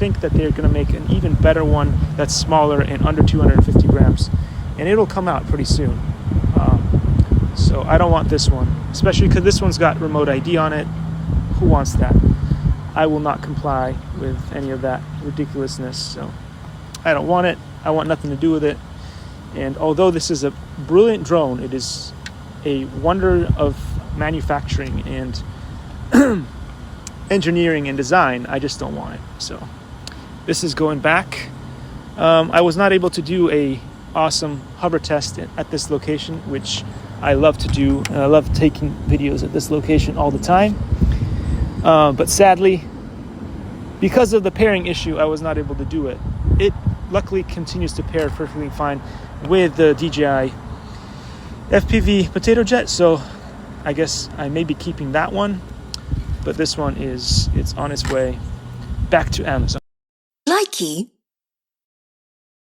think that they're going to make an even better one that's smaller and under 250 grams, and it'll come out pretty soon. So I don't want this one, especially because this one's got remote ID on it. Who wants that? I will not comply with any of that ridiculousness. So I don't want it. I want nothing to do with it. And although this is a brilliant drone, it is a wonder of manufacturing and engineering and design. I just don't want it. So this is going back. I was not able to do a awesome hover test at this location, which I love to do, and I love taking videos at this location all the time. But sadly, because of the pairing issue, I was not able to do it. It luckily continues to pair perfectly fine with the DJI FPV potato jet, so I guess I may be keeping that one, but this one it's on its way back to Amazon. Likey